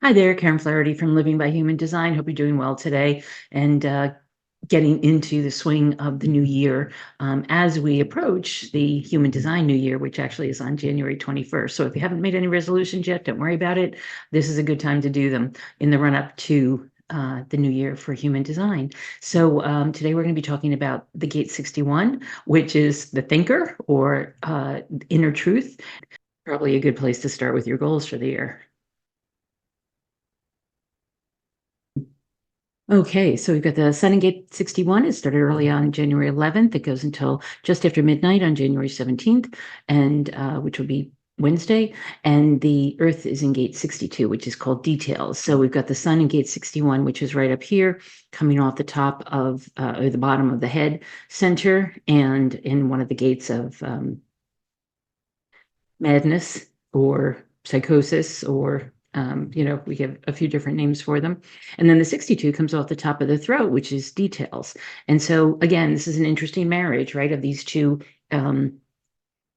Hi there, Karen Flaherty from Living by Human Design. Hope you're doing well today and getting into the swing of the new year as we approach the Human Design New Year, which actually is on January 21st. So if you haven't made any resolutions yet, don't worry about it. This is a good time to do them in the run up to the new year for human design. So today we're going to be talking about the gate 61, which is the thinker or inner truth. Probably a good place to start with your goals for the year. Okay, so we've got the Sun and Gate 61. It started early on January 11th. It goes until just after midnight on January 17th, and which will be Wednesday. And the Earth is in Gate 62, which is called Details. So we've got the Sun in Gate 61, which is right up here, coming off the top of or the bottom of the head center, and in one of the gates of madness or psychosis or we have a few different names for them. And then the 62 comes off the top of the throat, which is details. And so again, this is an interesting marriage, right, of these two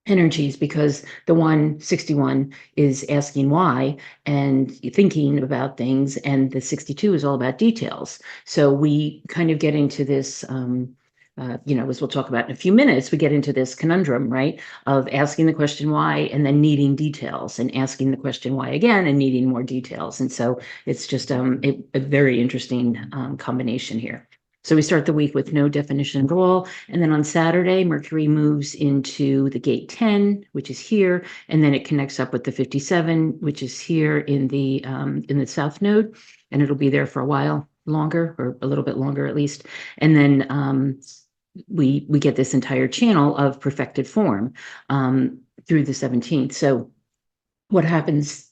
energies, because the 161 is asking why and thinking about things, and the 62 is all about details. So we kind of get into this as we'll talk about in a few minutes, we get into this conundrum, right, of asking the question why and then needing details, and asking the question why again and needing more details. And so it's just a very interesting combination here. So we start the week with no definition at all. And then on Saturday, Mercury moves into the gate 10, which is here, and then it connects up with the 57, which is here in the south node, and it'll be there for a while longer, or a little bit longer at least. And then we get this entire channel of perfected form through the 17th. So what happens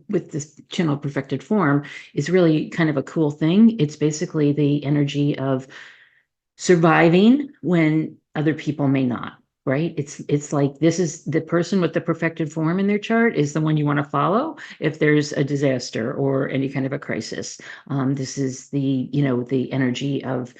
with this channel of perfected form is really kind of a cool thing. It's basically the energy of surviving when other people may not, right? It's like, this is the person with the perfected form in their chart is the one you want to follow if there's a disaster or any kind of a crisis. This is the energy of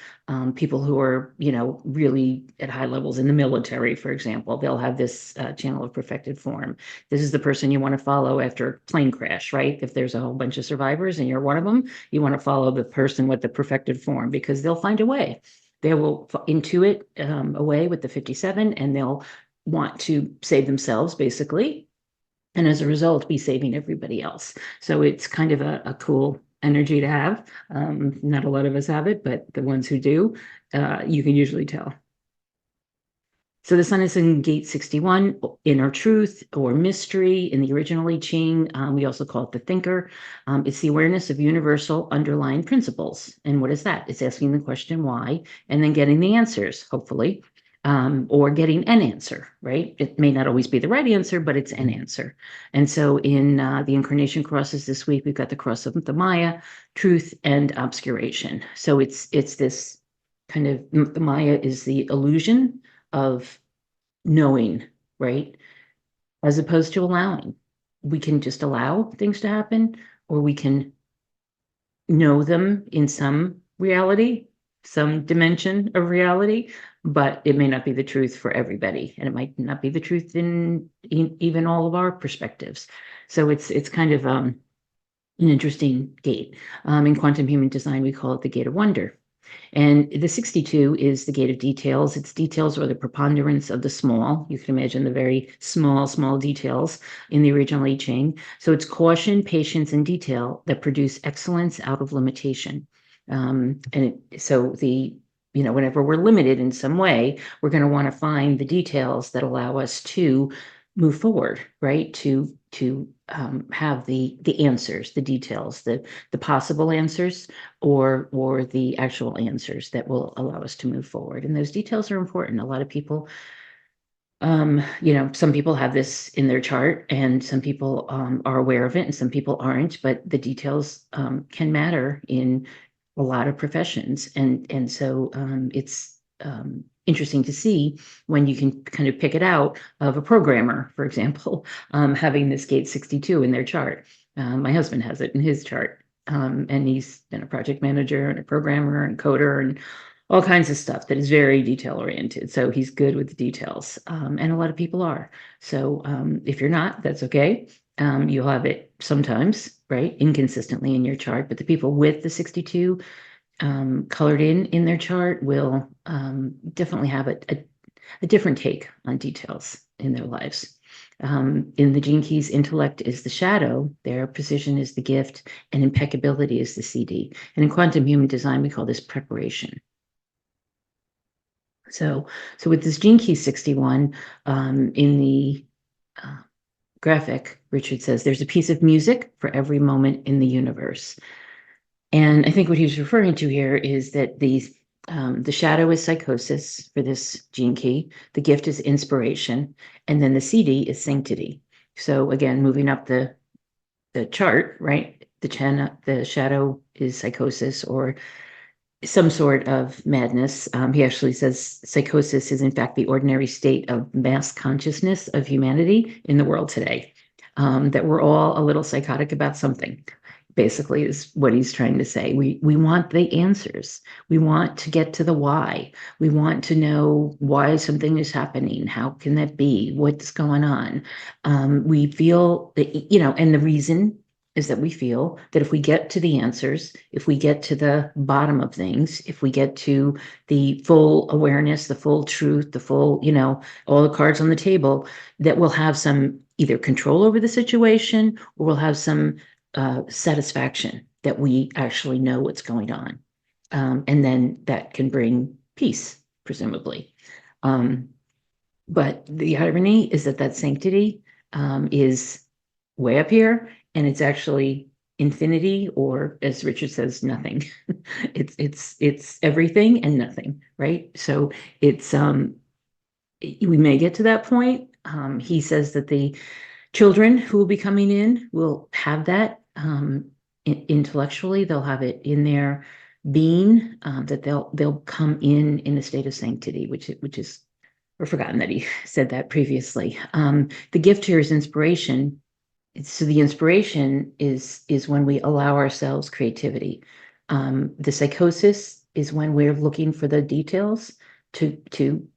people who are really at high levels in the military, for example. They'll have this channel of perfected form. This is the person you want to follow after a plane crash, right? If there's a whole bunch of survivors and you're one of them, you want to follow the person with the perfected form, because they'll find a way. They will intuit a way with the 57, and they'll want to save themselves, basically, and as a result, be saving everybody else. So it's kind of a cool energy to have. Not a lot of us have it, but the ones who do, you can usually tell. So the sun is in gate 61, inner truth or mystery in the original I Ching. We also call it the thinker. It's the awareness of universal underlying principles. And what is that? It's asking the question why, and then getting the answers, hopefully, or getting an answer, right? It may not always be the right answer, but it's an answer. And so in the incarnation crosses this week, we've got the cross of the Maya, truth and obscuration. So it's this kind of, the Maya is the illusion of knowing, right? As opposed to allowing. We can just allow things to happen, or we can know them in some reality, some dimension of reality, but it may not be the truth for everybody, and it might not be the truth in even all of our perspectives. So it's kind of an interesting gate. In quantum human design, we call it the gate of wonder. And the 62 is the gate of details. Its details are the preponderance of the small. You can imagine the very small details in the original I Ching. So it's caution, patience, and detail that produce excellence out of limitation. Whenever we're limited in some way, we're going to want to find the details that allow us to move forward, right? To have the answers, the details, the possible answers, or the actual answers that will allow us to move forward. And those details are important. A lot of people, some people have this in their chart, and some people are aware of it, and some people aren't. But the details can matter in a lot of professions, and so it's interesting to see when you can kind of pick it out of a programmer, for example, having this gate 62 in their chart. My husband has it in his chart, and he's been a project manager and a programmer and coder and all kinds of stuff that is very detail oriented. So he's good with the details, and a lot of people are. So if you're not, that's okay. You'll have it sometimes, right, inconsistently in your chart, but the people with the 62 colored in their chart will definitely have a different take on details in their lives. In the Gene Keys, intellect is the shadow, their precision is the gift, and impeccability is the CD. And in quantum human design, we call this preparation. So with this Gene Key 61, in the graphic, Richard says there's a piece of music for every moment in the universe. And I think what he's referring to here is that the shadow is psychosis for this gene key, the gift is inspiration, and then the CD is sanctity. So again, moving up the chart, right? The shadow is psychosis or some sort of madness. He actually says psychosis is in fact the ordinary state of mass consciousness of humanity in the world today. That we're all a little psychotic about something, basically, is what he's trying to say. We want the answers. We want to get to the why. We want to know why something is happening. How can that be? What's going on? We feel that, and the reason is that we feel that if we get to the answers, if we get to the bottom of things, if we get to the full awareness, the full truth, the full, all the cards on the table, that we'll have some either control over the situation or we'll have some satisfaction that we actually know what's going on. And then that can bring peace, presumably. But the irony is that sanctity is way up here, and it's actually infinity, or as Richard says, nothing. It's everything and nothing, right? So it's we may get to that point. He says that the children who will be coming in will have that intellectually. They'll have it in their being, that they'll come in a state of sanctity, which is, I've forgotten that he said that previously. The gift here is inspiration. So the inspiration is when we allow ourselves creativity. The psychosis is when we're looking for the details to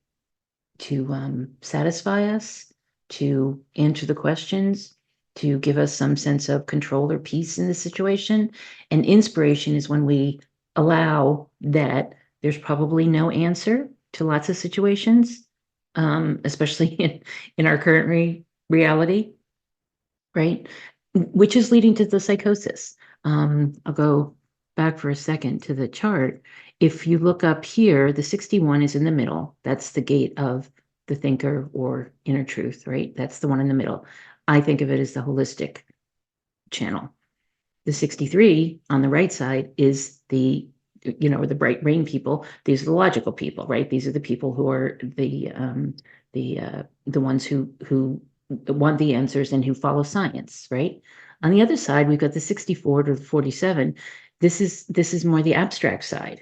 satisfy us, to answer the questions, to give us some sense of control or peace in the situation. And inspiration is when we allow that there's probably no answer to lots of situations, especially in our current reality, right? Which is leading to the psychosis. I'll go back for a second to the chart. If you look up here, the 61 is in the middle. That's the gate of the thinker or inner truth, right? That's the one in the middle. I think of it as the holistic channel. The 63 on the right side is the bright rain people. These are the logical people, right? These are the people who are the ones who want the answers and who follow science, right? On the other side, we've got the 64 to the 47. This is more the abstract side.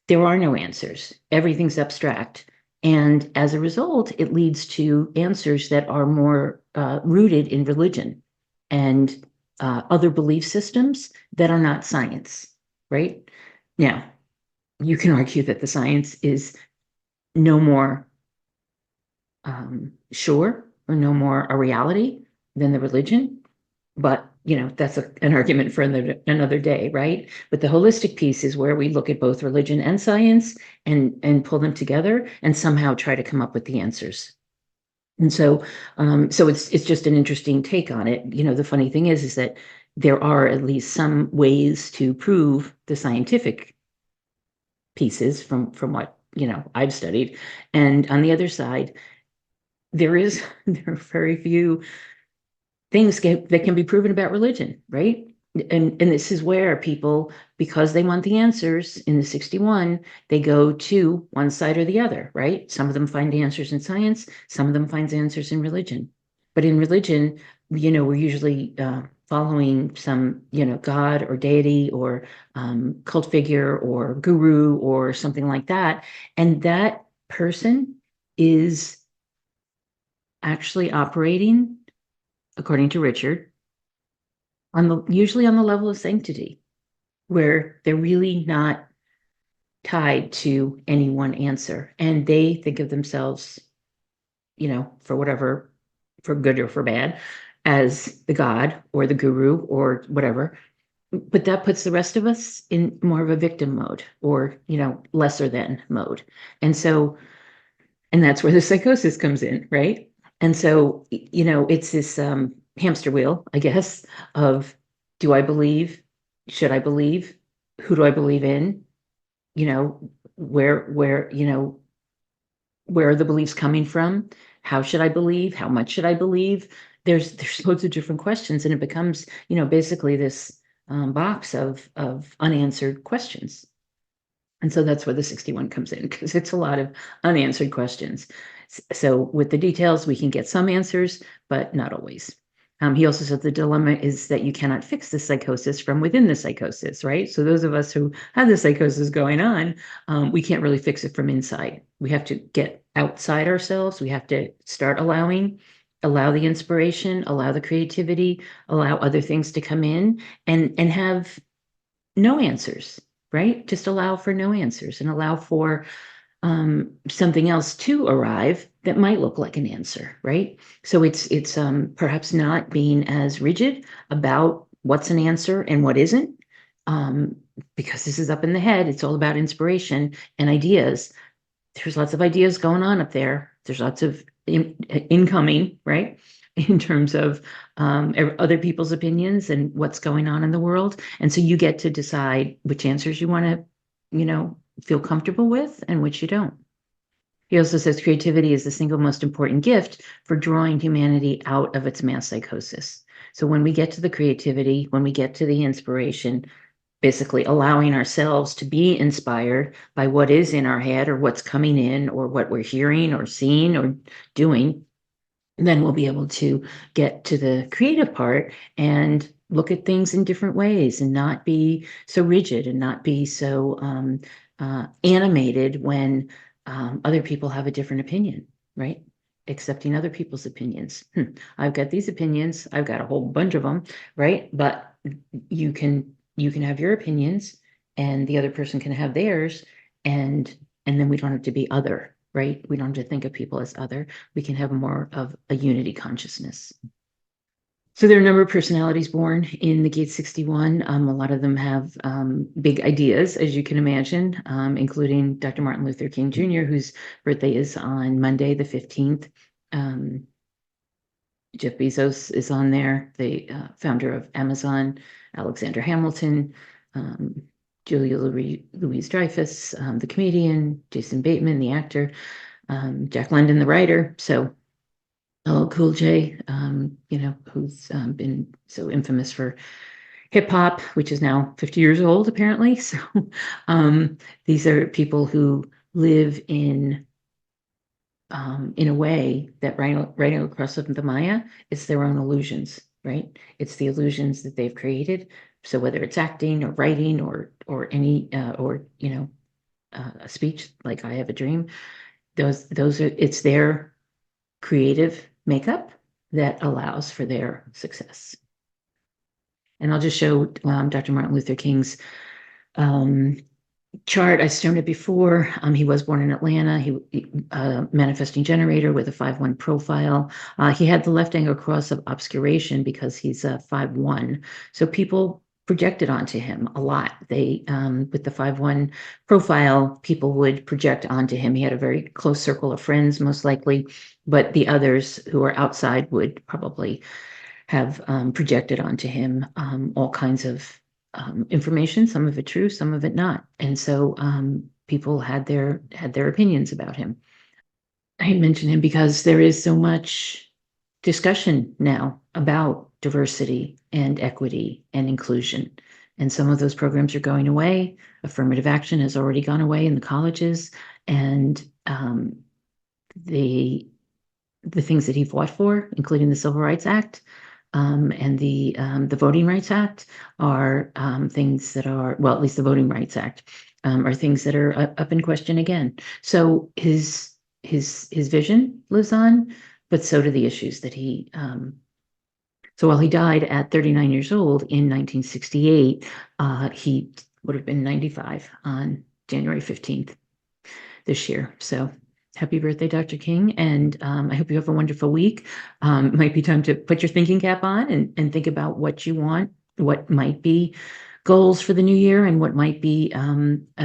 There are no answers. Everything's abstract. And as a result, it leads to answers that are more rooted in religion and other belief systems that are not science, right? Now, you can argue that the science is no more sure or no more a reality than the religion, but that's an argument for another day, right? But the holistic piece is where we look at both religion and science and pull them together and somehow try to come up with the answers. And so it's just an interesting take on it. The funny thing is that there are at least some ways to prove the scientific pieces from what I've studied, and on the other side, there are very few things that can be proven about religion, right? And this is where people, because they want the answers in the 61, they go to one side or the other, right? Some of them find answers in science, some of them find answers in religion. But in religion, we're usually following some, God or deity or cult figure or guru or something like that. And that person is actually operating, according to Richard, usually on the level of sanctity, where they're really not tied to any one answer, and they think of themselves, for whatever, for good or for bad, as the God or the guru or whatever. But that puts the rest of us in more of a victim mode or, lesser than mode. And so, and that's where the psychosis comes in, right? And so, it's this hamster wheel, I guess, of do I believe? Should I believe? Who do I believe in? You know, where are the beliefs coming from? How should I believe? How much should I believe? There's loads of different questions, and it becomes, basically this box of unanswered questions. And so that's where the 61 comes in, because it's a lot of unanswered questions. So with the details, we can get some answers, but not always. He also said the dilemma is that you cannot fix the psychosis from within the psychosis, right? So those of us who have the psychosis going on, we can't really fix it from inside. We have to get outside ourselves. We have to start allow the inspiration, allow the creativity, allow other things to come in and have no answers, right? Just allow for no answers and allow for something else to arrive that might look like an answer, right? So it's perhaps not being as rigid about what's an answer and what isn't, um, because this is up in the head. It's all about inspiration and ideas. There's lots of ideas going on up there. There's lots of incoming, right? In terms of other people's opinions and what's going on in the world. And so you get to decide which answers you want to, feel comfortable with and which you don't. He also says creativity is the single most important gift for drawing humanity out of its mass psychosis. So when we get to the creativity, when we get to the inspiration, basically allowing ourselves to be inspired by what is in our head or what's coming in or what we're hearing or seeing or doing, then we'll be able to get to the creative part and look at things in different ways and not be so rigid and not be so animated when other people have a different opinion, right? Accepting other people's opinions. I've got these opinions. I've got a whole bunch of them, right? But you can have your opinions, and the other person can have theirs, and then we don't have to be other, right? We don't have to think of people as other. We can have more of a unity consciousness. So there are a number of personalities born in the Gate 61. A lot of them have big ideas, as you can imagine, including Dr. Martin Luther King Jr., whose birthday is on Monday, the 15th. Jeff Bezos is on there, the founder of Amazon, Alexander Hamilton, Julia Louis-Dreyfus, the comedian, Jason Bateman, the actor, Jack London, the writer. So LL Cool J, who's been so infamous for hip hop, which is now 50 years old, apparently. So these are people who live in a way that right across from the Maya, it's their own illusions, right? It's the illusions that they've created. So whether it's acting or writing or any a speech like "I Have a Dream," those are it's their creative makeup that allows for their success. And I'll just show Dr. Martin Luther King's chart. I shown it before. He was born in Atlanta. He manifesting generator with a 5-1 profile. He had the left angle cross of obscuration because he's a 5-1. So people projected onto him a lot. They with the 5-1 profile, people would project onto him. He had a very close circle of friends, most likely, but the others who are outside would probably have projected onto him all kinds of information, some of it true, some of it not. And so people had their opinions about him. I mention him because there is so much discussion now about diversity and equity and inclusion. And some of those programs are going away. Affirmative action has already gone away in the colleges. And the things that he fought for, including the Civil Rights Act, and the Voting Rights Act, are things that are, well, at least the Voting Rights Act, are things that are up in question again. So his vision lives on, but so do the issues that he. So while he died at 39 years old in 1968, he would have been 95 on January 15th this year. So Happy birthday, Dr. King. And I hope you have a wonderful week. It might be time to put your thinking cap on and think about what you want, what might be goals for the new year, and what might be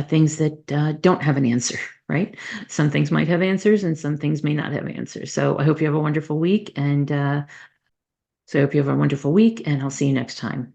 things that don't have an answer, right? Some things might have answers and some things may not have answers. So I hope you have a wonderful week. And I'll see you next time.